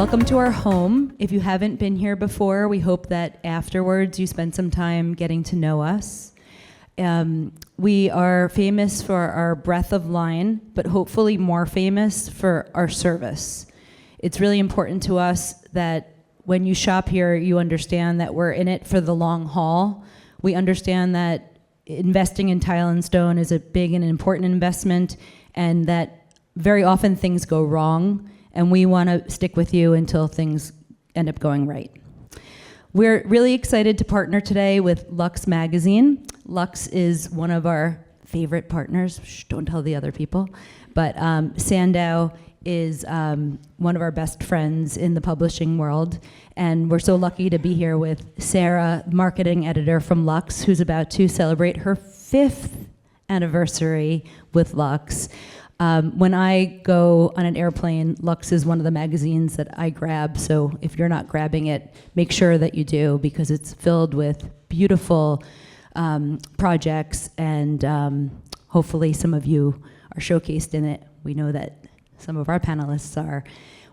Welcome to our home. If you haven't been here before, we hope that afterwards you spend some time getting to know us. We are famous for our breadth of line, but hopefully more famous for our service. It's really important to us that when you shop here, you understand that we're in it for the long haul. We understand that investing in tile and stone is a big and important investment, and that very often things go wrong, and we want to stick with you until things end up going right. We're really excited to partner today with Lux Magazine. Lux is one of our favorite partners. Shh, don't tell the other people. But Sandow is one of our best friends in the publishing world. And we're so lucky to be here with Sarah, marketing editor from Lux, who's about to celebrate her 5th anniversary with Lux. When I go on an airplane, Lux is one of the magazines that I grab, so if you're not grabbing it, make sure that you do, because it's filled with beautiful projects, and hopefully some of you are showcased in it. We know that some of our panelists are.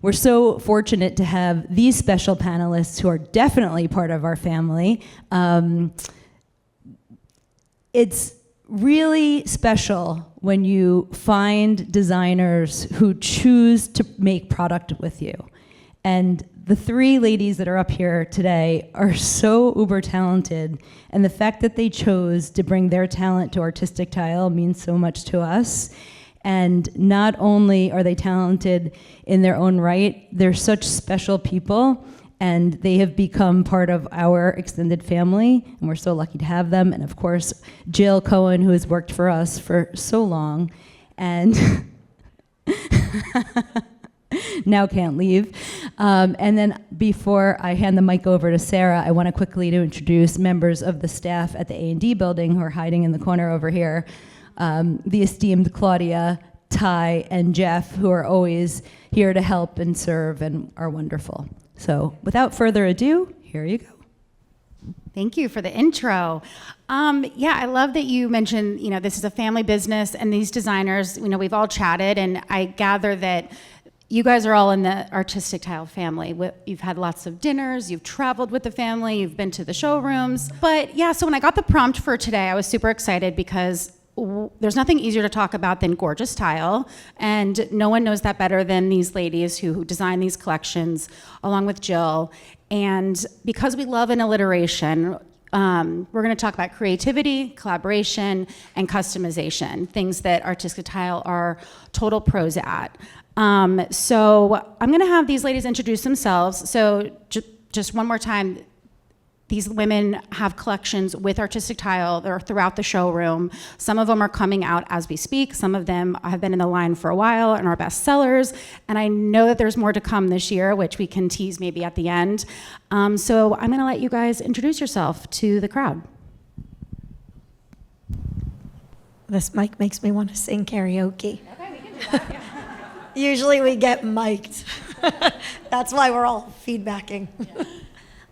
We're so fortunate to have these special panelists who are definitely part of our family. It's really special when you find designers who choose to make product with you. And the 3 ladies that are up here today are so uber talented, and the fact that they chose to bring their talent to artistic tile means so much to us. And not only are they talented in their own right, they're such special people, and they have become part of our extended family, and we're so lucky to have them. And of course, Jill Cohen, who has worked for us for so long, and now can't leave. And then before I hand the mic over to Sarah, I want to quickly introduce members of the staff at the A&D building who are hiding in the corner over here. The esteemed Claudia, Ty, and Jeff, who are always here to help and serve and are wonderful. So without further ado, here you go. Thank you for the intro. Yeah, I love that you mentioned, this is a family business, and these designers, we've all chatted, and I gather that you guys are all in the artistic tile family. You've had lots of dinners, you've traveled with the family, you've been to the showrooms. But yeah, so when I got the prompt for today, I was super excited because there's nothing easier to talk about than gorgeous tile, and no one knows that better than these ladies who design these collections, along with Jill. And because we love an alliteration, we're going to talk about creativity, collaboration, and customization, things that artistic tile are total pros at. So I'm going to have these ladies introduce themselves. So just one more time. These women have collections with artistic tile. They're throughout the showroom. Some of them are coming out as we speak. Some of them have been in the line for a while and are best sellers. And I know that there's more to come this year, which we can tease maybe at the end. So I'm gonna let you guys introduce yourself to the crowd. This mic makes me want to sing karaoke. Okay, we can do that, yeah. Usually we get mic'd. That's why we're all feedbacking. Yeah.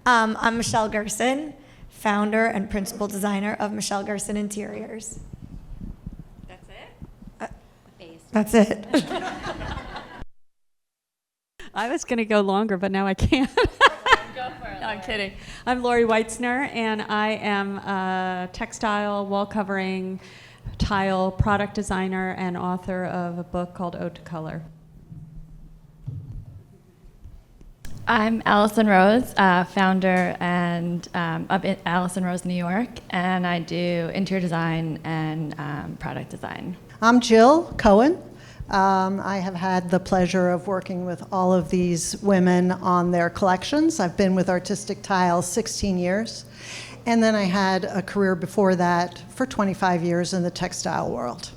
I'm Michelle Gerson, founder and principal designer of Michelle Gerson Interiors. That's it? The face. That's it. I was going to go longer, but now I can't. Go for it. No, I'm kidding. I'm Lori Weitzner, and I am a textile, wall covering, tile product designer and author of a book called Ode to Color. I'm Allison Rose, founder and of Allison Rose New York, and I do interior design and product design. I'm Jill Cohen. I have had the pleasure of working with all of these women on their collections. I've been with Artistic Tile 16 years, and then I had a career before that for 25 years in the textile world.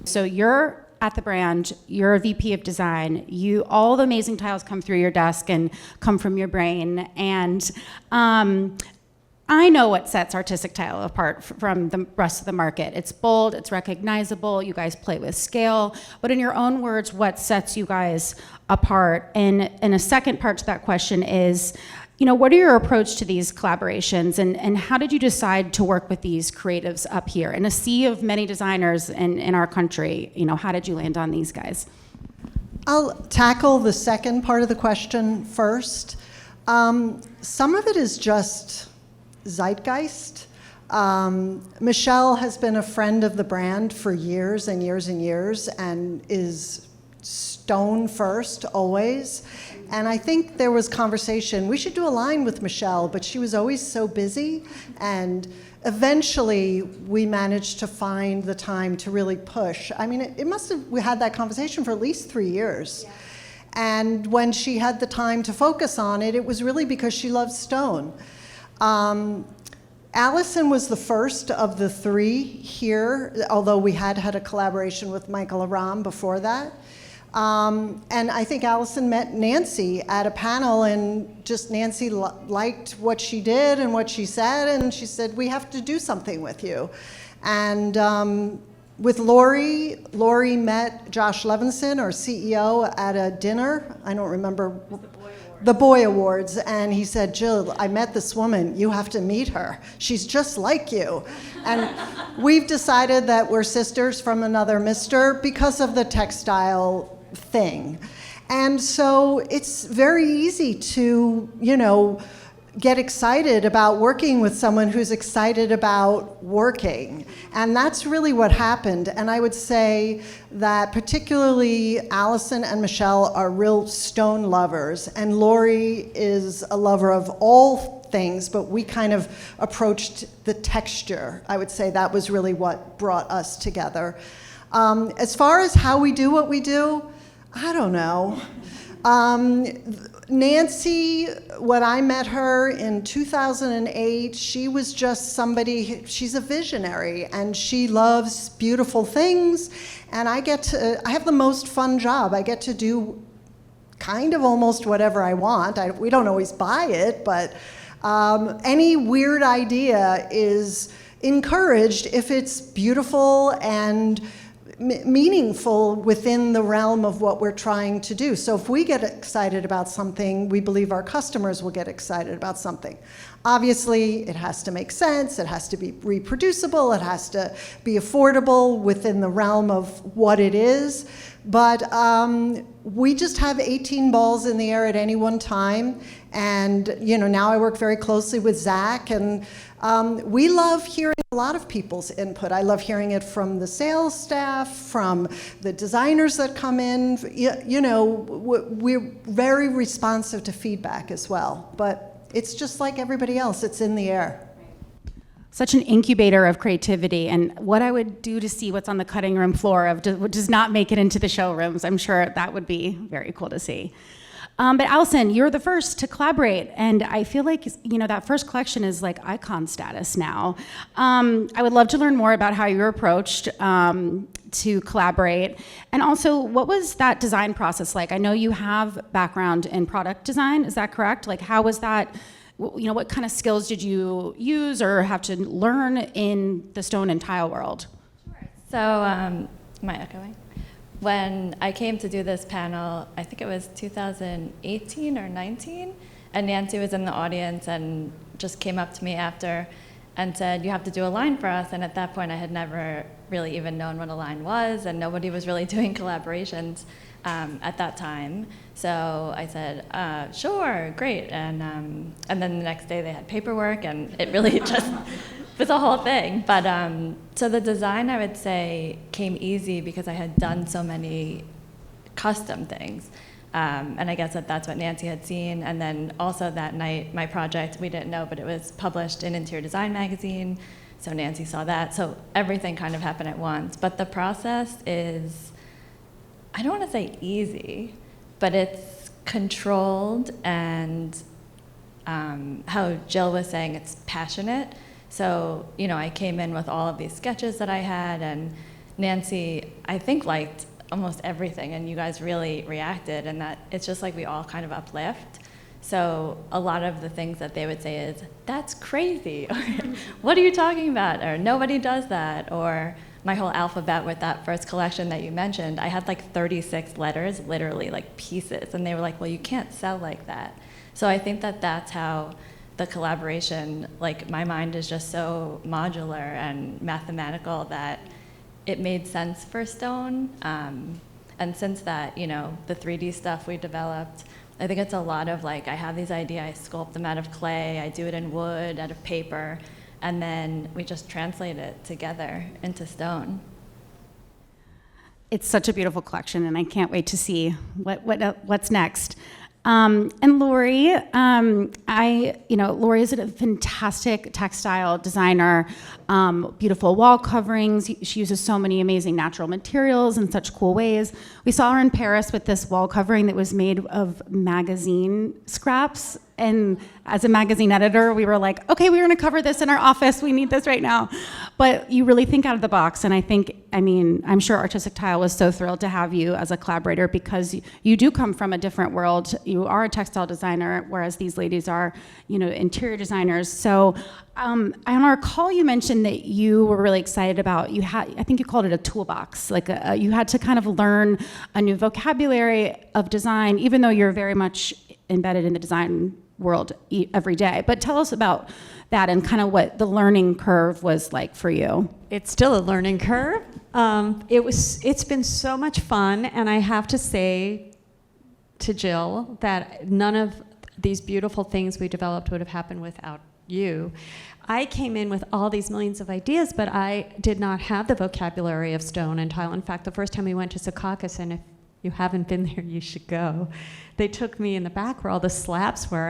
So you're at the brand, you're a VP of design, all the amazing tiles come through your desk and come from your brain, and I know what sets artistic tile apart from the rest of the market. It's bold, it's recognizable, you guys play with scale, but in your own words, what sets you guys apart? And a second part to that question is, what are your approach to these collaborations, and how did you decide to work with these creatives up here? In a sea of many designers in our country, how did you land on these guys? I'll tackle the second part of the question first. Some of it is just zeitgeist. Michelle has been a friend of the brand for years and years and years and is stone first always. And I think there was conversation, we should do a line with Michelle, but she was always so busy. And eventually we managed to find the time to really push. I mean, it must have, we had that conversation for at least 3 years. Yeah. And when she had the time to focus on it, it was really because she loves stone. Allison was the first of the 3 here, although we had had a collaboration with Michael Aram before that. And I think Allison met Nancy at a panel, and just Nancy liked what she did and what she said, and she said, we have to do something with you. And with Lori met Josh Levinson, our CEO, at a dinner. I don't remember. The Boy Awards. And he said, Jill, I met this woman. You have to meet her. She's just like you. And we've decided that we're sisters from another mister because of the textile thing. And so it's very easy to, get excited about working with someone who's excited about working. And that's really what happened. And I would say that particularly Allison and Michelle are real stone lovers, and Lori is a lover of all things, but we kind of approached the texture. I would say that was really what brought us together. As far as how we do what we do, I don't know. Nancy, when I met her in 2008, she was just somebody, she's a visionary, and she loves beautiful things, and I have the most fun job. I get to do kind of almost whatever I want. We don't always buy it, but any weird idea is encouraged if it's beautiful and meaningful within the realm of what we're trying to do. So if we get excited about something, we believe our customers will get excited about something. Obviously, it has to make sense, it has to be reproducible, it has to be affordable within the realm of what it is. But we just have 18 balls in the air at any one time. And now I work very closely with Zach, and we love hearing a lot of people's input. I love hearing it from the sales staff, from the designers that come in. We're very responsive to feedback as well. But it's just like everybody else, it's in the air. Such an incubator of creativity, and what I would do to see what's on the cutting room floor of does not make it into the showrooms. I'm sure that would be very cool to see. But Allison, you're the first to collaborate, and I feel like that first collection is like icon status now. I would love to learn more about how you were approached to collaborate, and also what was that design process like? I know you have background in product design, is that correct? Like, how was that? What kind of skills did you use or have to learn in the stone and tile world? Sure. So, am I echoing? When I came to do this panel, I think it was 2018 or 19, and Nancy was in the audience and just came up to me after and said, you have to do a line for us. And at that point, I had never really even known what a line was, and nobody was really doing collaborations at that time. So I said, sure, great. And then the next day they had paperwork, and it really just was a whole thing. But so the design, I would say, came easy because I had done so many custom things. And I guess that's what Nancy had seen. And then also that night, my project, we didn't know, but it was published in Interior Design magazine. So Nancy saw that. So everything kind of happened at once. But the process is, I don't want to say easy, but it's controlled, and how Jill was saying, it's passionate. So, I came in with all of these sketches that I had, and Nancy, I think, liked almost everything, and you guys really reacted, and that it's just like we all kind of uplift. So a lot of the things that they would say is, that's crazy, or what are you talking about, or nobody does that, or my whole alphabet with that first collection that you mentioned, I had like 36 letters, literally like pieces, and they were like, well, you can't sell like that. So I think that that's how the collaboration, like my mind is just so modular and mathematical that it made sense for stone. And since that, the 3D stuff we developed, I think it's a lot of like, I have these ideas, I sculpt them out of clay, I do it in wood, out of paper, and then we just translate it together into stone. It's such a beautiful collection, and I can't wait to see what's next. And Lori, Lori is a fantastic textile designer, beautiful wall coverings. She uses so many amazing natural materials in such cool ways. We saw her in Paris with this wall covering that was made of magazine scraps. And as a magazine editor, we were like, okay, we're gonna cover this in our office. We need this right now. But you really think out of the box. And I'm sure Artistic Tile was so thrilled to have you as a collaborator, because you do come from a different world. You are a textile designer, whereas these ladies are, interior designers. So on our call, you mentioned that you were really excited about, I think you called it a toolbox. Like you had to kind of learn a new vocabulary of design, even though you're very much embedded in the design world every day. But tell us about that and kind of what the learning curve was like for you. It's still a learning curve. It's been so much fun, and I have to say to Jill that none of these beautiful things we developed would have happened without you. I came in with all these millions of ideas, but I did not have the vocabulary of stone and tile. In fact, the first time we went to Secaucus, and if you haven't been there, you should go. They took me in the back where all the slabs were.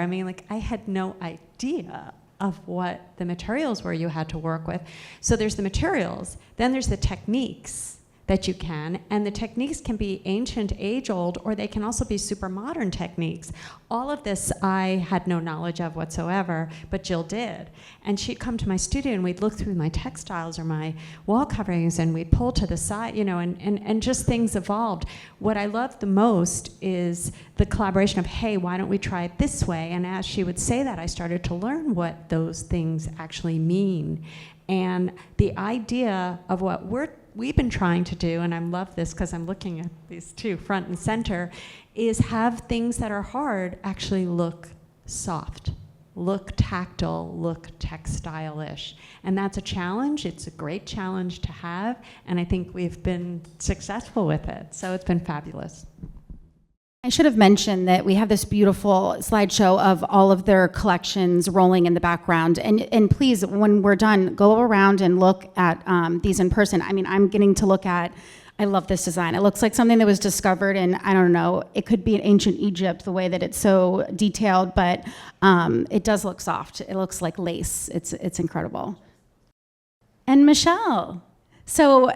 I had no idea of what the materials were you had to work with. So there's the materials, then there's the techniques that you can, and the techniques can be ancient, age-old, or they can also be super modern techniques. All of this I had no knowledge of whatsoever, but Jill did. And she'd come to my studio and we'd look through my textiles or my wall coverings and we'd pull to the side, and just things evolved. What I loved the most is the collaboration of, hey, why don't we try it this way? And as she would say that, I started to learn what those things actually mean. And the idea of what we've been trying to do, and I love this because I'm looking at these two front and center, is have things that are hard actually look soft, look tactile, look textile-ish. And that's a challenge. It's a great challenge to have, and I think we've been successful with it. So it's been fabulous. I should have mentioned that we have this beautiful slideshow of all of their collections rolling in the background. And please, when we're done, go around and look at these in person. I'm getting to look at, I love this design. It looks like something that was discovered in, I don't know, it could be in ancient Egypt, the way that it's so detailed, but it does look soft. It looks like lace. It's incredible. And Michelle. So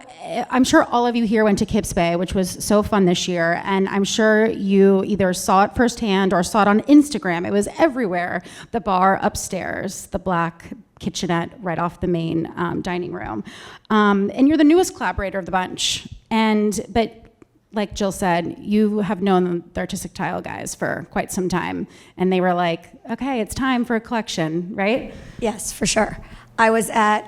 I'm sure all of you here went to Kips Bay, which was so fun this year, and I'm sure you either saw it firsthand or saw it on Instagram. It was everywhere. The bar upstairs, the black kitchenette right off the main dining room. And you're the newest collaborator of the bunch. But like Jill said, you have known the Artistic Tile guys for quite some time, and they were like, okay, it's time for a collection, right? Yes, for sure. I was at,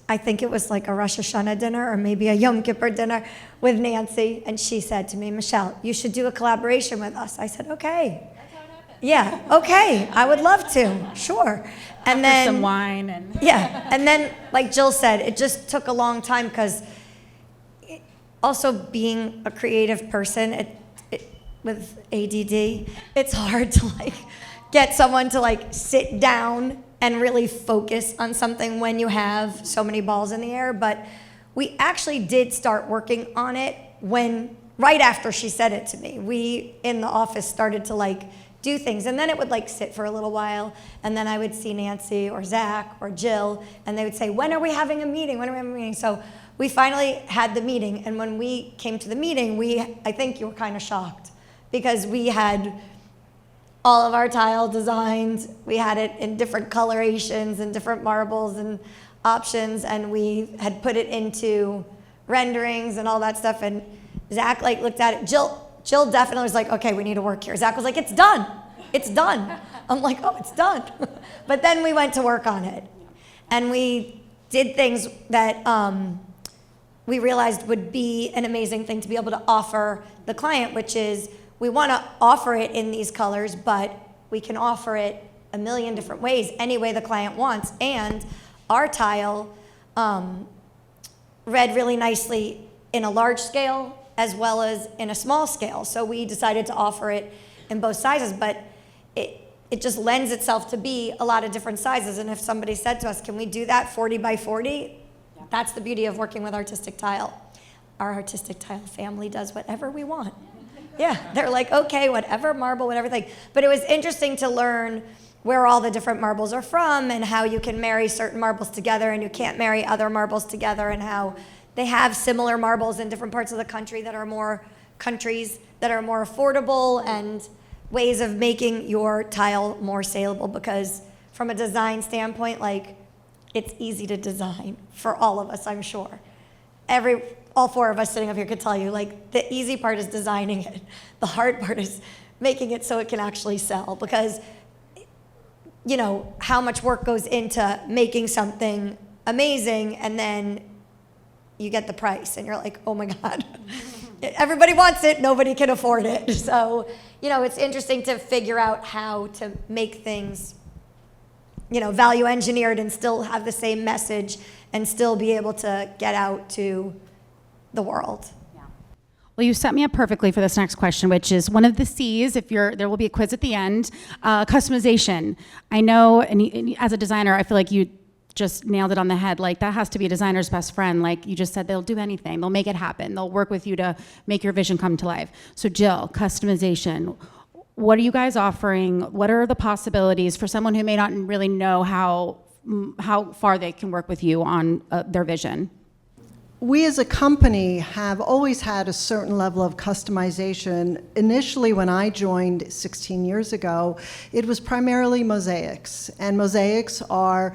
I think it was like a Rosh Hashanah dinner or maybe a Yom Kippur dinner with Nancy, and she said to me, Michelle, you should do a collaboration with us. I said, okay. That's how it happened. Yeah, okay, I would love to, sure. And then some wine and yeah, and then like Jill said, it just took a long time because also being a creative person with ADD, it's hard to like get someone to like sit down and really focus on something when you have so many balls in the air. But we actually did start working on it right after she said it to me. We in the office started to like do things, and then it would like sit for a little while, and then I would see Nancy or Zach or Jill, and they would say, when are we having a meeting? When are we having a meeting? So we finally had the meeting, and when we came to the meeting, I think you were kind of shocked because we had all of our tile designs. We had it in different colorations and different marbles and options, and we had put it into renderings and all that stuff. And Zach like looked at it. Jill definitely was like, okay, we need to work here. Zach was like, it's done. It's done. I'm like, oh, it's done. But then we went to work on it, and we did things that we realized would be an amazing thing to be able to offer the client, which is we want to offer it in these colors, but we can offer it a million different ways, any way the client wants. And our tile read really nicely in a large scale as well as in a small scale. So we decided to offer it in both sizes, but it just lends itself to be a lot of different sizes. And if somebody said to us, can we do that 40 by 40? That's the beauty of working with Artistic Tile. Our Artistic Tile family does whatever we want. Yeah, they're like, okay, whatever marble, whatever thing. But it was interesting to learn where all the different marbles are from and how you can marry certain marbles together and you can't marry other marbles together, and how they have similar marbles in different parts of the country that are more countries that are more affordable, and ways of making your tile more saleable, because from a design standpoint, like, it's easy to design for all of us, I'm sure. All four of us sitting up here could tell you, like, the easy part is designing it. The hard part is making it so it can actually sell, because, you know, how much work goes into making something amazing, and then you get the price and you're like, oh my God, everybody wants it, nobody can afford it. So, you know, it's interesting to figure out how to make things, you know, value engineered and still have the same message and still be able to get out to the world. Well, you set me up perfectly for this next question, which is one of the C's. There will be a quiz at the end. Customization. I know, and as a designer, I feel like you just nailed it on the head. Like, that has to be a designer's best friend. Like you just said, they'll do anything. They'll make it happen. They'll work with you to make your vision come to life. So Jill, customization. What are you guys offering? What are the possibilities for someone who may not really know how far they can work with you on their vision? We as a company have always had a certain level of customization. Initially, when I joined 16 years ago, it was primarily mosaics. And mosaics are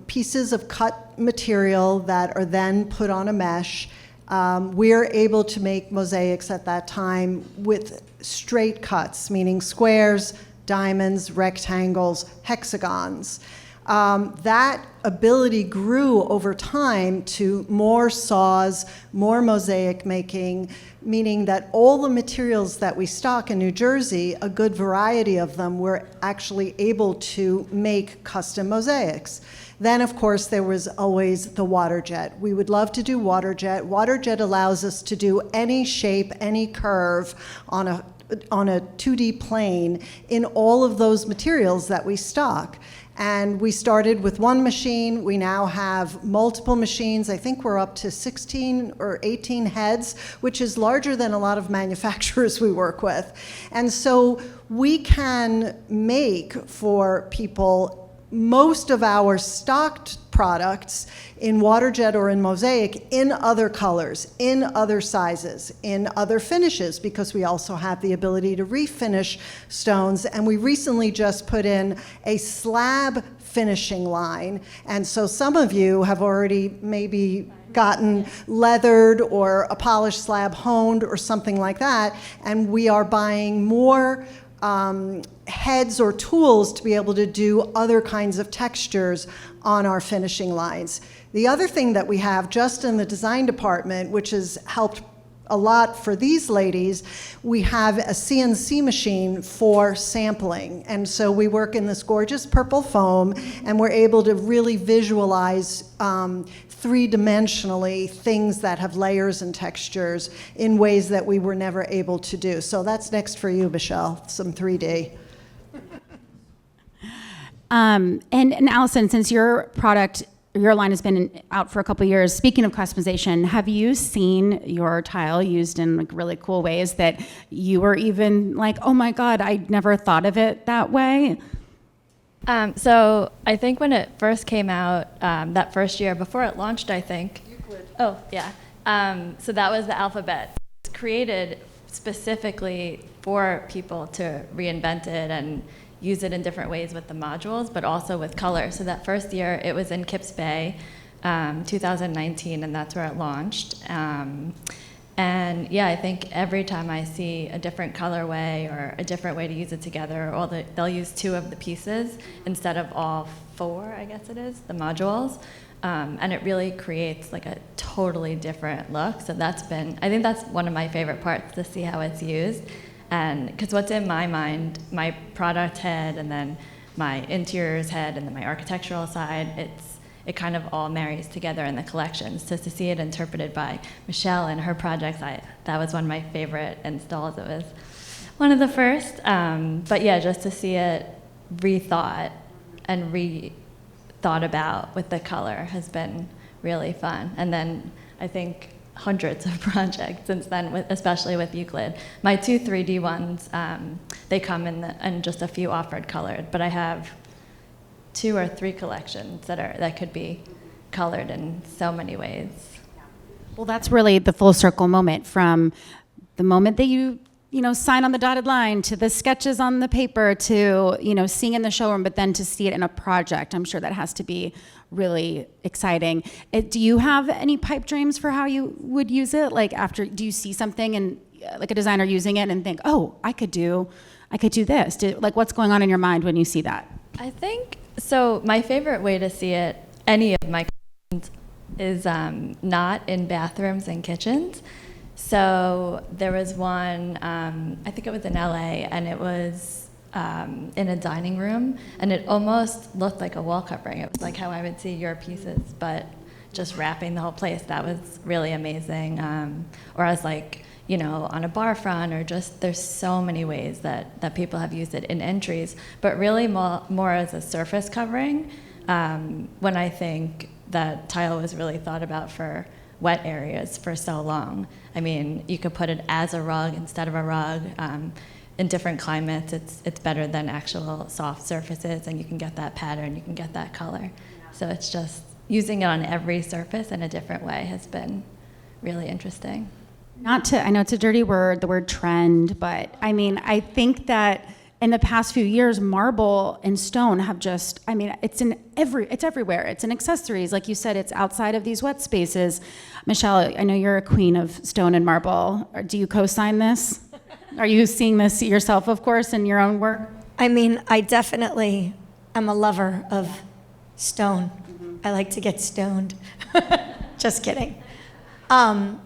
pieces of cut material that are then put on a mesh. We're able to make mosaics at that time with straight cuts, meaning squares, diamonds, rectangles, hexagons. That ability grew over time to more saws, more mosaic making, meaning that all the materials that we stock in New Jersey, a good variety of them, we're actually able to make custom mosaics. Then, of course, there was always the water jet. We would love to do water jet. Water jet allows us to do any shape, any curve on a 2D plane in all of those materials that we stock. And we started with one machine. We now have multiple machines. I think we're up to 16 or 18 heads, which is larger than a lot of manufacturers we work with. And so we can make for people most of our stocked products in water jet or in mosaic in other colors, in other sizes, in other finishes, because we also have the ability to refinish stones. And we recently just put in a slab finishing line. And so some of you have already maybe gotten leathered or a polished slab honed or something like that. And we are buying more heads or tools to be able to do other kinds of textures on our finishing lines. The other thing that we have just in the design department, which has helped a lot for these ladies, we have a CNC machine for sampling. And so we work in this gorgeous purple foam, and we're able to really visualize three-dimensionally things that have layers and textures in ways that we were never able to do. So that's next for you, Michelle, some 3D. And Allison, since your line has been out for a couple of years, speaking of customization, have you seen your tile used in like really cool ways that you were even like, oh my God, I never thought of it that way? So I think when it first came out, that first year, before it launched, I think. Euclid. Oh, yeah. So that was the alphabet. It's created specifically for people to reinvent it and use it in different ways with the modules, but also with color. So that first year, it was in Kips Bay, 2019, and that's where it launched. And yeah, I think every time I see a different colorway or a different way to use it together, or they'll use two of the pieces instead of all four, I guess it is, the modules. And it really creates like a totally different look. So I think that's one of my favorite parts, to see how it's used. And because what's in my mind, my product head and then my interiors head and then my architectural side, it kind of all marries together in the collections. So to see it interpreted by Michelle and her projects, that was one of my favorite installs. It was one of the first. But yeah, just to see it rethought and rethought about with the color has been really fun. And then I think hundreds of projects since then, especially with Euclid. My 2 3D ones, they come in just a few offered colored, but I have 2 or 3 collections that could be colored in so many ways. Well, that's really the full circle moment, from the moment that you sign on the dotted line to the sketches on the paper to, seeing in the showroom, but then to see it in a project. I'm sure that has to be really exciting. Do you have any pipe dreams for how you would use it? Like do you see something and like a designer using it and think, oh, I could do this? What's going on in your mind when you see that? I think, so my favorite way to see it, any of my collections, is not in bathrooms and kitchens. So there was one, I think it was in LA, and it was in a dining room, and it almost looked like a wall covering. It was like how I would see your pieces, but just wrapping the whole place. That was really amazing. Or as on a bar front, or just, there's so many ways that people have used it in entries, but really more as a surface covering, when I think that tile was really thought about for wet areas for so long. I mean, you could put it as a rug instead of a rug. In different climates, it's better than actual soft surfaces, and you can get that pattern, you can get that color. So it's just using it on every surface in a different way has been really interesting. I know it's a dirty word, the word trend, but I mean, I think that in the past few years, marble and stone have just, it's everywhere. It's in accessories. Like you said, it's outside of these wet spaces. Michelle, I know you're a queen of stone and marble. Do you co-sign this? Are you seeing this yourself, of course, in your own work? I definitely am a lover of stone. I like to get stoned. Just kidding. And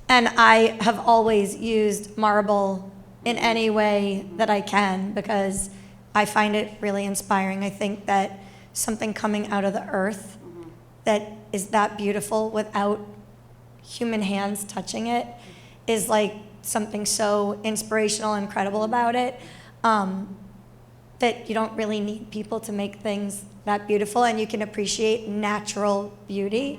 I have always used marble in any way that I can because I find it really inspiring. I think that something coming out of the earth that is that beautiful without human hands touching it is like something so inspirational and incredible about it, that you don't really need people to make things that beautiful, and you can appreciate natural beauty.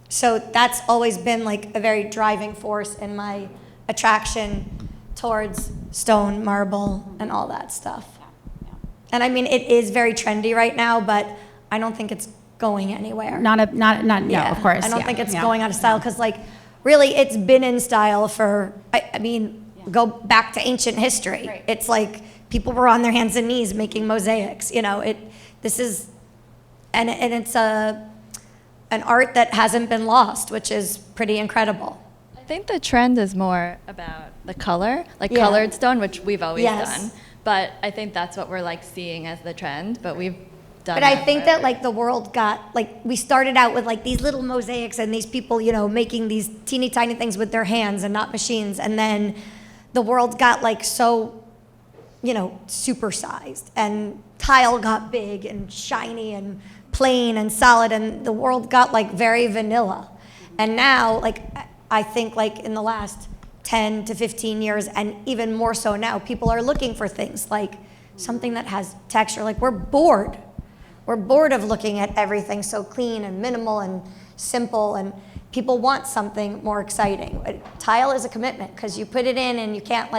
So that's always been like a very driving force in my attraction towards stone, marble, and all that stuff. And it is very trendy right now, but I don't think it's going anywhere. No, of course. I don't think it's going out of style because really, it's been in style for, go back to ancient history. Right. It's like people were on their hands and knees making mosaics. This is, and it's an art that hasn't been lost, which is pretty incredible. I think the trend is more about the color, colored stone, which we've always done. But I think that's what we're seeing as the trend, but we've done. But I think that the world got, we started out with these little mosaics and these people, making these teeny tiny things with their hands and not machines. And then the world got so, supersized, and tile got big and shiny and plain and solid, and the world got very vanilla. And now, I think in the last 10 to 15 years, and even more so now, people are looking for things like something that has texture. We're bored. We're bored of looking at everything so clean and minimal and simple, and people want something more exciting. Tile is a commitment because you put it in and you can't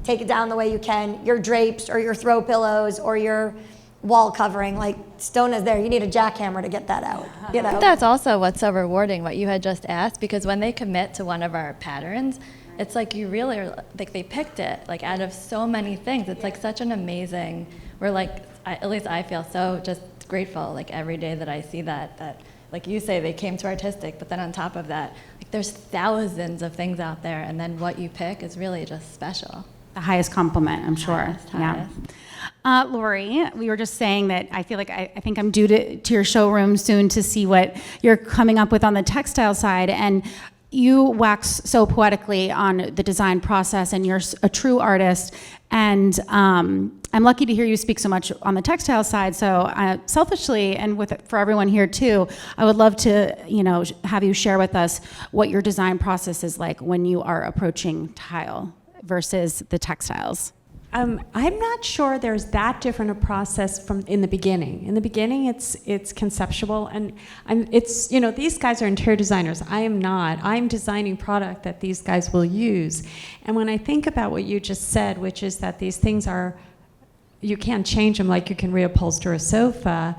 take it down the way you can your drapes or your throw pillows or your wall covering. Stone is there. You need a jackhammer to get that out. I think that's also what's so rewarding, what you had just asked, because when they commit to one of our patterns, it's you really are, they picked it out of so many things. It's such an amazing, at least I feel so just grateful every day that I see that like you say, they came to artistic, but then on top of that, there's thousands of things out there, and then what you pick is really just special. The highest compliment, I'm sure. Highest. Lori, we were just saying that I feel I think I'm due to your showroom soon to see what you're coming up with on the textile side, and you wax so poetically on the design process, and you're a true artist. And I'm lucky to hear you speak so much on the textile side. So selfishly, and for everyone here too, I would love to, have you share with us what your design process is like when you are approaching tile versus the textiles. I'm not sure there's that different a process from in the beginning. In the beginning, it's conceptual, and these guys are interior designers. I am not. I'm designing product that these guys will use. And when I think about what you just said, which is that these things you can't change them like you can reupholster a sofa.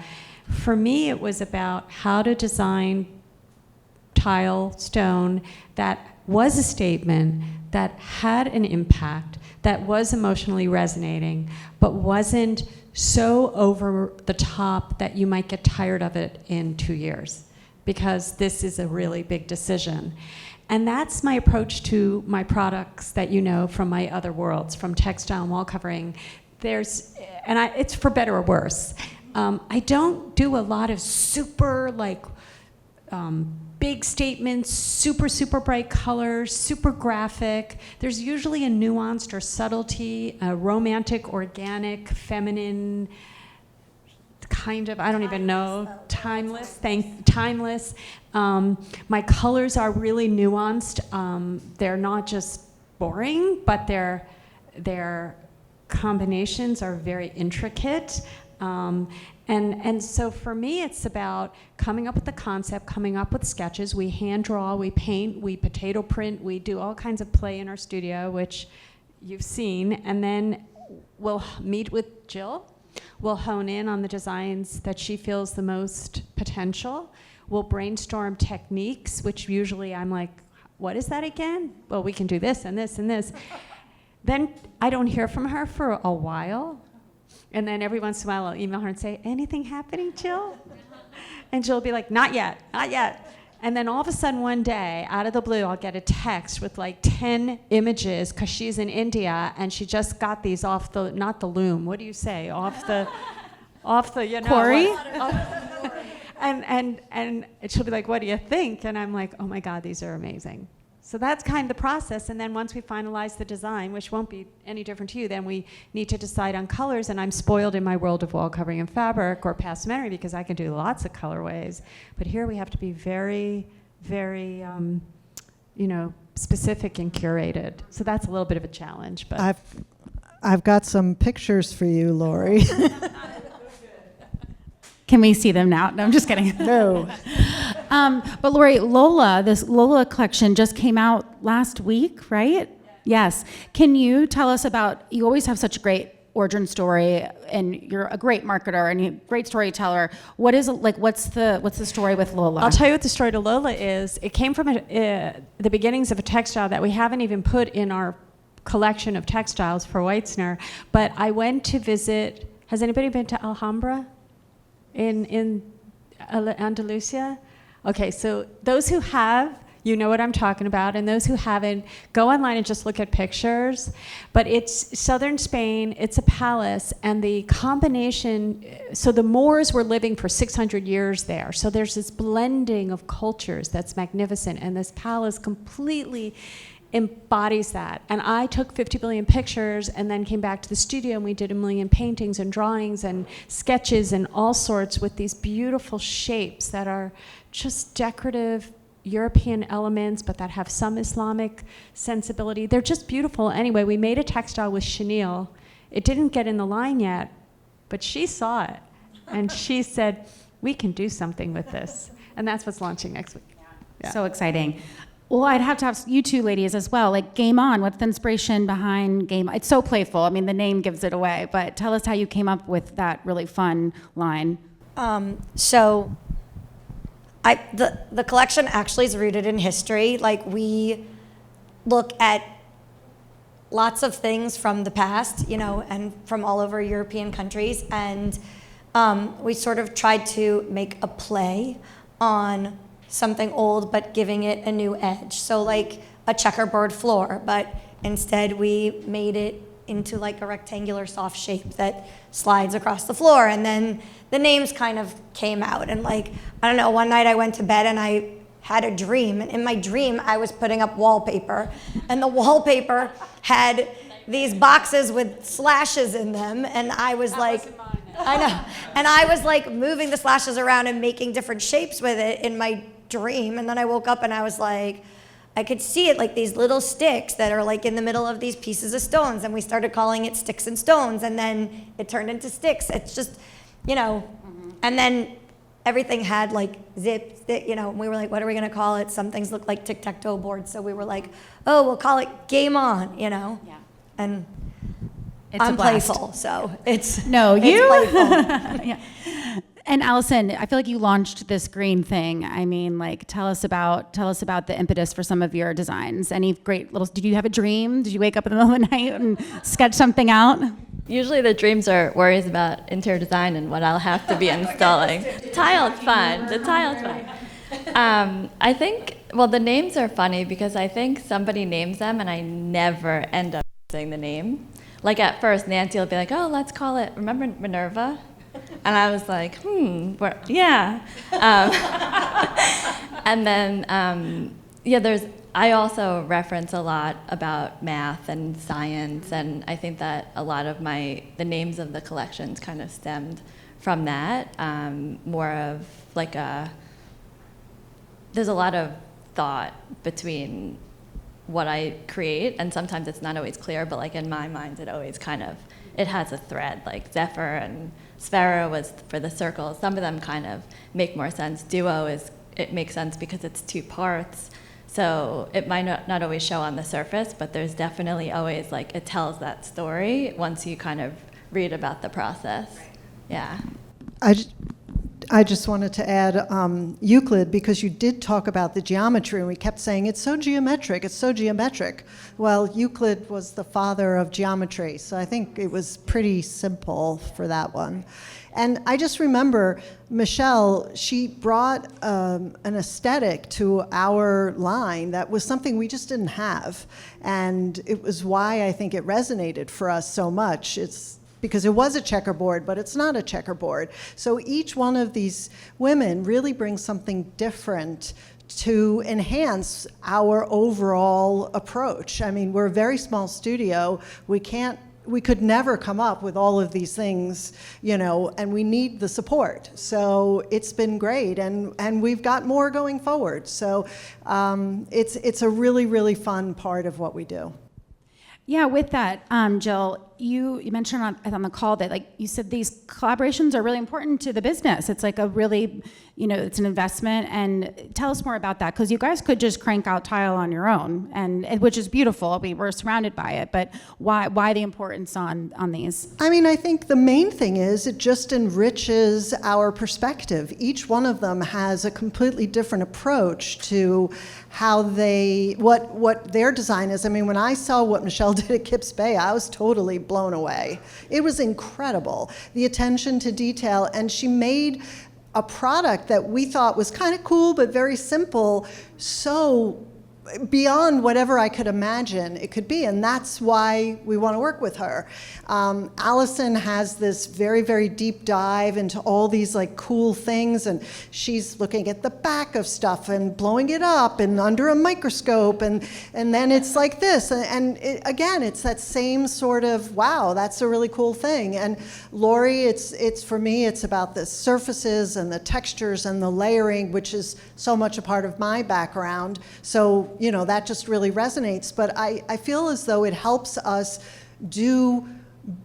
For me, it was about how to design tile, stone that was a statement, that had an impact, that was emotionally resonating, but wasn't so over the top that you might get tired of it in 2 years, because this is a really big decision. And that's my approach to my products that you know from my other worlds, from textile and wall covering. It's for better or worse. I don't do a lot of super big statements, super bright colors, super graphic. There's usually a nuanced or subtlety, a romantic, organic, feminine, kind of, I don't even know, timeless. My colors are really nuanced. They're not just boring, but their combinations are very intricate. And so for me, it's about coming up with the concept, coming up with sketches. We hand draw, we paint, we potato print, we do all kinds of play in our studio, which you've seen. And then we'll meet with Jill. We'll hone in on the designs that she feels the most potential. We'll brainstorm techniques, which usually I'm like, what is that again? Well, we can do this and this and this. Then I don't hear from her for a while. And then every once in a while, I'll email her and say, anything happening, Jill? And Jill will be like, not yet. And then all of a sudden one day, out of the blue, I'll get a text with like 10 images, because she's in India, and she just got these off not the loom, what do you say? Off the Quarry? And she'll be like, what do you think? And I'm like, oh my God, these are amazing. So that's kind of the process. And then once we finalize the design, which won't be any different to you, then we need to decide on colors. And I'm spoiled in my world of wall covering and fabric or passementerie, because I can do lots of colorways. But here we have to be very, very, specific and curated. So that's a little bit of a challenge. But I've got some pictures for you, Lori. Can we see them now? No, I'm just kidding. No. But Lori, this Lola collection just came out last week, right? Yes. Can you tell us you always have such a great origin story, and you're a great marketer and a great storyteller. What's the story with Lola? I'll tell you what the story to Lola is. It came from the beginnings of a textile that we haven't even put in our collection of textiles for Weitzner. But I went to visit, has anybody been to Alhambra in Andalusia? Okay, so those who have, you know what I'm talking about, and those who haven't, go online and just look at pictures. But it's southern Spain, it's a palace, and the combination, so the Moors were living for 600 years there. So there's this blending of cultures that's magnificent, and this palace completely embodies that. And I took 50 billion pictures and then came back to the studio, and we did 1 million paintings and drawings and sketches and all sorts with these beautiful shapes that are just decorative European elements, but that have some Islamic sensibility. They're just beautiful. Anyway, we made a textile with chenille. It didn't get in the line yet, but she saw it, and she said, we can do something with this. And that's what's launching next week. Yeah. So exciting. Well, I'd have to have you two ladies as well. Like Game On, what's the inspiration behind Game On? It's so playful. I mean, the name gives it away, but tell us how you came up with that really fun line. The collection actually is rooted in history. Like, we look at lots of things from the past, and from all over European countries, and we sort of tried to make a play on something old, but giving it a new edge. So like a checkerboard floor, but instead we made it into like a rectangular soft shape that slides across the floor. And then the names kind of came out. And like, I don't know, one night I went to bed and I had a dream. And in my dream, I was putting up wallpaper. And the wallpaper had these boxes with slashes in them, and I was like, I know, and I was like moving the slashes around and making different shapes with it in my dream, and then I woke up and I was like, I could see it like these little sticks that are like in the middle of these pieces of stones, and we started calling it sticks and stones, and then it turned into sticks. It's just, and then everything had like zips, and we were like, what are we gonna call it? Some things look like tic-tac-toe boards, so we were like, oh, we'll call it Game On, Yeah. And It's a I'm blast. playful, so it's No, it's you. playful. Yeah. And Allison, I feel like you launched this green thing. I mean, like, tell us about the impetus for some of your designs. Any great little? Did you have a dream? Did you wake up in the middle of the night and sketch something out? Usually the dreams are worries about interior design and what I'll have to be installing. The tile's fun. I think, well, the names are funny because I think somebody names them and I never end up using the name. Like at first, Nancy will be like, oh, let's call it, remember Minerva? And I was like, yeah. And then, I also reference a lot about math and science, and I think that a lot of the names of the collections kind of stemmed from that. More of like there's a lot of thought between what I create, and sometimes it's not always clear, but like in my mind, it always it has a thread, like Zephyr and Sphera was for the circles. Some of them kind of make more sense. Duo it makes sense because it's 2 parts. So it might not always show on the surface, but there's definitely always like, it tells that story once you kind of read about the process. Yeah. I just wanted to add Euclid, because you did talk about the geometry, and we kept saying, it's so geometric, it's so geometric. Well, Euclid was the father of geometry, so I think it was pretty simple for that one. And I just remember Michelle, she brought an aesthetic to our line that was something we just didn't have. And it was why I think it resonated for us so much. It's because it was a checkerboard, but it's not a checkerboard. So each one of these women really brings something different to enhance our overall approach. I mean, we're a very small studio. We could never come up with all of these things, and we need the support. So it's been great, and we've got more going forward. So it's a really, really fun part of what we do. Yeah, with that, Jill, you mentioned on the call that, like, you said these collaborations are really important to the business. It's like a really, it's an investment. And tell us more about that, because you guys could just crank out tile on your own, and which is beautiful. We're surrounded by it, but why the importance on these? I mean, I think the main thing is it just enriches our perspective. Each one of them has a completely different approach to how what their design is. I mean, when I saw what Michelle did at Kips Bay, I was totally blown away. It was incredible, the attention to detail, and she made a product that we thought was kind of cool but very simple, so beyond whatever I could imagine it could be, and that's why we want to work with her. Allison has this very, very deep dive into all these like cool things, and she's looking at the back of stuff and blowing it up and under a microscope, and then it's like this, and again, it's that same sort of, wow, that's a really cool thing. And Lori, it's for me, it's about the surfaces and the textures and the layering, which is so much a part of my background. So that just really resonates, but I feel as though it helps us do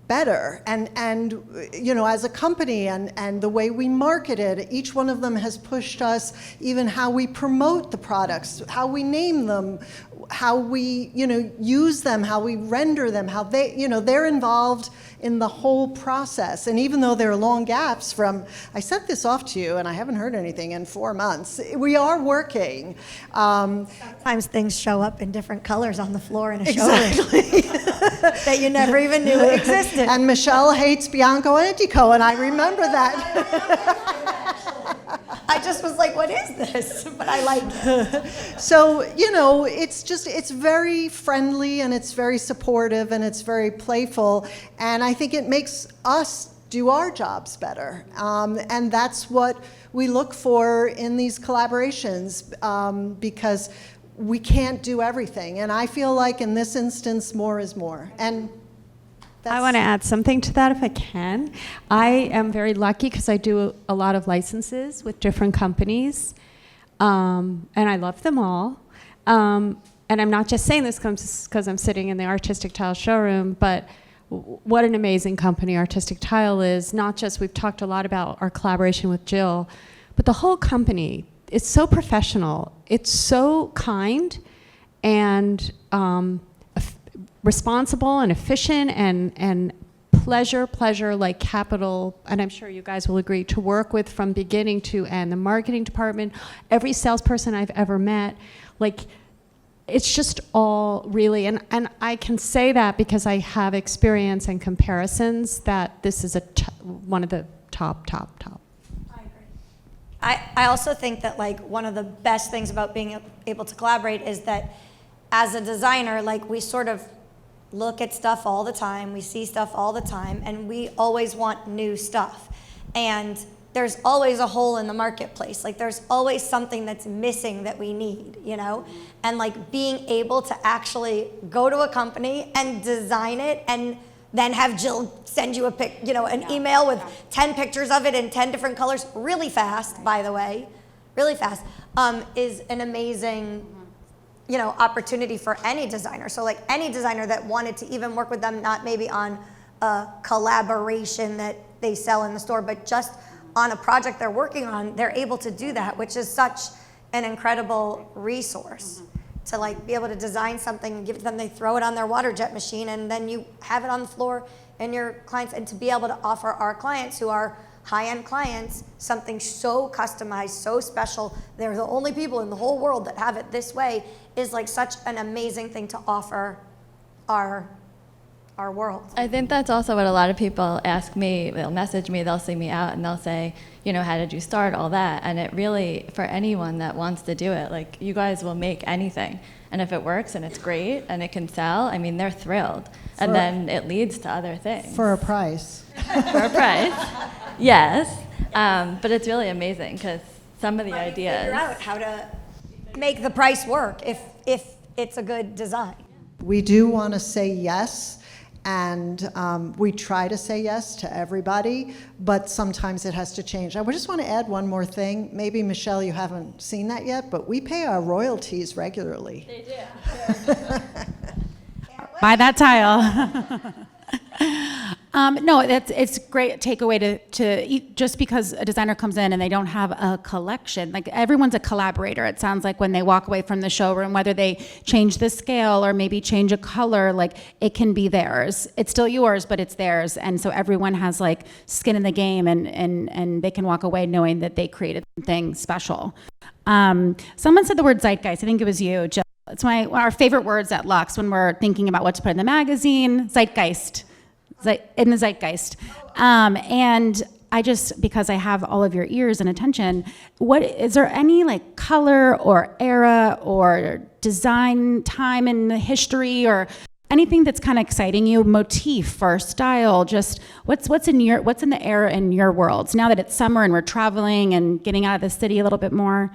better, and as a company, and the way we market it, each one of them has pushed us, even how we promote the products, how we name them, how we use them, how we render them, how they're involved in the whole process. And even though there are long gaps from, I sent this off to you and I haven't heard anything in 4 months, we are working. Sometimes things show up in different colors on the floor in a showroom Exactly. that you never even knew existed. And Michelle hates Bianco Antico, and I remember that. I just was like, what is this? But I like it. So, it's very friendly, and it's very supportive, and it's very playful, and I think it makes us do our jobs better. And that's what we look for in these collaborations, because we can't do everything. And I feel like in this instance, more is more. And I want to add something to that if I can. I am very lucky because I do a lot of licenses with different companies, and I love them all. And I'm not just saying this because I'm sitting in the Artistic Tile showroom, but what an amazing company Artistic Tile is. Not just, we've talked a lot about our collaboration with Jill, but the whole company, it's so professional. It's so kind and responsible and efficient and pleasure like capital, and I'm sure you guys will agree, to work with from beginning to end. The marketing department, every salesperson I've ever met, like, it's just all really, and I can say that because I have experience and comparisons that this is one of the top. I agree. I also think that like one of the best things about being able to collaborate is that as a designer, like we sort of look at stuff all the time, we see stuff all the time, and we always want new stuff. And there's always a hole in the marketplace. Like there's always something that's missing that we need, you know? And like being able to actually go to a company and design it and then have Jill send you an email with 10 pictures of it in 10 different colors, really fast, by the way, really fast, is an amazing, opportunity for any designer. So like any designer that wanted to even work with them, not maybe on a collaboration that they sell in the store, but just on a project they're working on, they're able to do that, which is such an incredible resource to like be able to design something and give it to them. They throw it on their water jet machine and then you have it on the floor and your clients, and to be able to offer our clients who are high-end clients something so customized, so special, they're the only people in the whole world that have it this way, is like such an amazing thing to offer our world. I think that's also what a lot of people ask me. They'll message me, they'll see me out, and they'll say, how did you start, all that? And it really, for anyone that wants to do it, like, you guys will make anything. And if it works and it's great and it can sell, I mean, they're thrilled. And then it leads to other things. For a price. For a price, yes. But it's really amazing because some of the ideas. Figure out how to make the price work if it's a good design. We do want to say yes, and we try to say yes to everybody, but sometimes it has to change. I just want to add one more thing. Maybe, Michelle, you haven't seen that yet, but we pay our royalties regularly. They do. Buy that tile. No, it's a great takeaway to just because a designer comes in and they don't have a collection, like everyone's a collaborator. It sounds like when they walk away from the showroom, whether they change the scale or maybe change a color, like it can be theirs. It's still yours, but it's theirs. And so everyone has like skin in the game and they can walk away knowing that they created something special. Someone said the word zeitgeist. I think it was you, Jill. It's our favorite words at Lux when we're thinking about what to put in the magazine. Zeitgeist. In the zeitgeist. And I just, because I have all of your ears and attention, is there any like color or era or design time in the history or anything that's kind of exciting you, motif or style, just what's in the era in your worlds now that it's summer and we're traveling and getting out of the city a little bit more?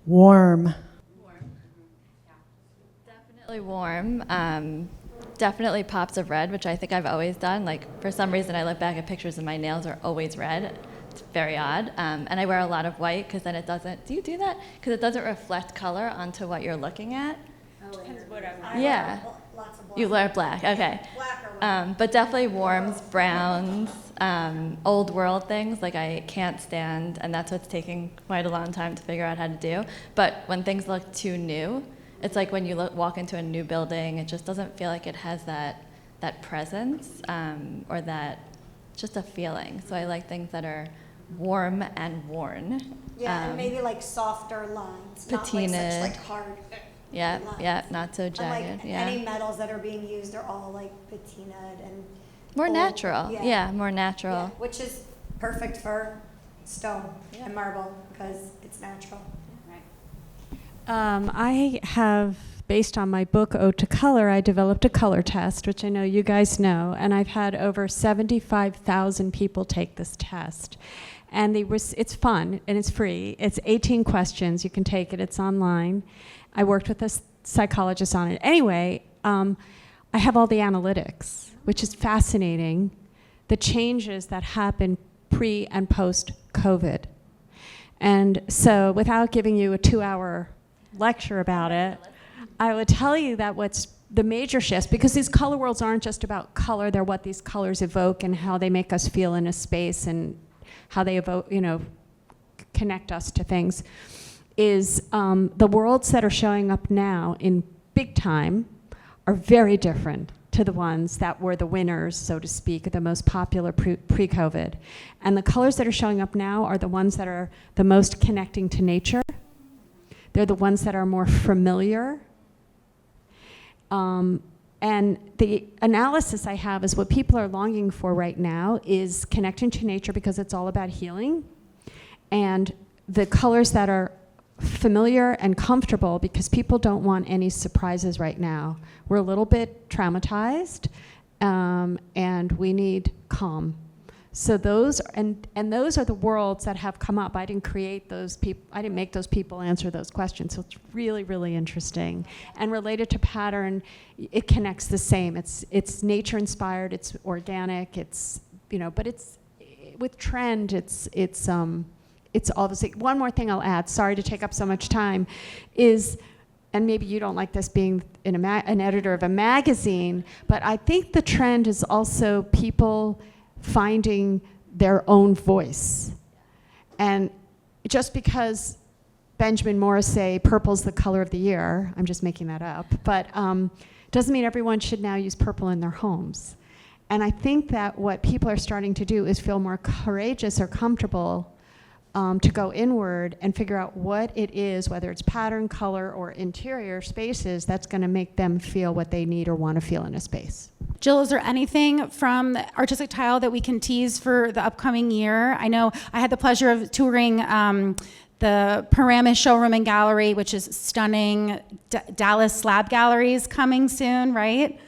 Warm. Definitely warm. Definitely pops of red, which I think I've always done. Like, for some reason, I look back at pictures and my nails are always red. It's very odd. And I wear a lot of white because then it doesn't, do you do that? Because it doesn't reflect color onto what you're looking at. Yeah. You wear black, okay. Black or white. But definitely warms, browns, old world things like I can't stand, and that's what's taking quite a long time to figure out how to do. But when things look too new, it's like when you walk into a new building, it just doesn't feel like it has that presence or that just a feeling. So I like things that are warm and worn. Yeah, and maybe like softer lines, Patinaed. not like such like hard Yeah, lines. yeah, not so jagged. And like yeah. any metals that are being used are all like patinaed and More old. natural. Yeah, more natural. Yeah, which is perfect for stone and marble because it's natural. I have, based on my book, Ode to Color, I developed a color test, which I know you guys know, and I've had over 75,000 people take this test. And it's fun, and it's free. It's 18 questions. You can take it. It's online. I worked with a psychologist on it. Anyway, I have all the analytics, which is fascinating, the changes that happen pre and post COVID. And so without giving you a 2-hour lecture about it, I would tell you that what's the major shifts, because these color worlds aren't just about color, they're what these colors evoke and how they make us feel in a space and how they evoke, connect us to things, is the worlds that are showing up now in big time are very different to the ones that were the winners, so to speak, the most popular pre-COVID. And the colors that are showing up now are the ones that are the most connecting to nature. They're the ones that are more familiar. And the analysis I have is what people are longing for right now is connecting to nature because it's all about healing. And the colors that are familiar and comfortable because people don't want any surprises right now. We're a little bit traumatized, and we need calm. So those and those are the worlds that have come up. I didn't create those people. I didn't make those people answer those questions. So it's really, really interesting and related to pattern. It connects the same. It's nature inspired. It's organic. It's but it's with trend. It's obviously, one more thing I'll add, sorry to take up so much time, is, and maybe you don't like this being an editor of a magazine, but I think the trend is also people finding their own voice. And just because Benjamin Morris say purple's the color of the year, I'm just making that up, but doesn't mean everyone should now use purple in their homes. And I think that what people are starting to do is feel more courageous or comfortable to go inward and figure out what it is, whether it's pattern, color, or interior spaces, that's going to make them feel what they need or want to feel in a space. Jill, is there anything from Artistic Tile that we can tease for the upcoming year? I know I had the pleasure of touring the Paramus Showroom and Gallery, which is stunning. Dallas Slab Gallery is coming soon, right?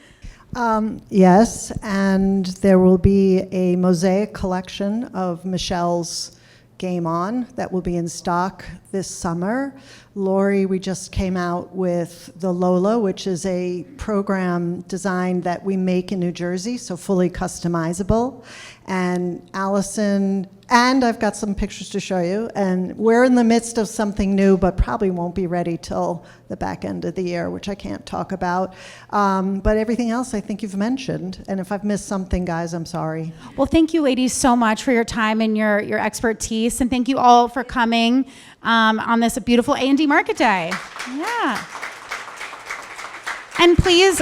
Yes, and there will be a mosaic collection of Michelle's Game On that will be in stock this summer. Lori, we just came out with the Lola, which is a program design that we make in New Jersey, so fully customizable. And Allison, and I've got some pictures to show you, and we're in the midst of something new, but probably won't be ready till the back end of the year, which I can't talk about. But everything else I think you've mentioned, and if I've missed something, guys, I'm sorry. Well, thank you, ladies, so much for your time and your expertise, and thank you all for coming on this beautiful A&D Market Day. Yeah. And please,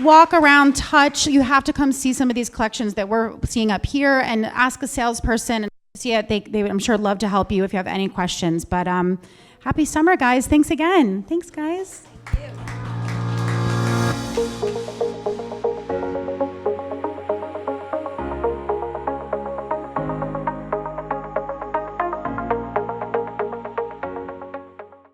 walk around, touch. You have to come see some of these collections that we're seeing up here, and ask a salesperson. And see it. They would, I'm sure, love to help you if you have any questions. But happy summer, guys. Thanks again. Thanks, guys. Thank you.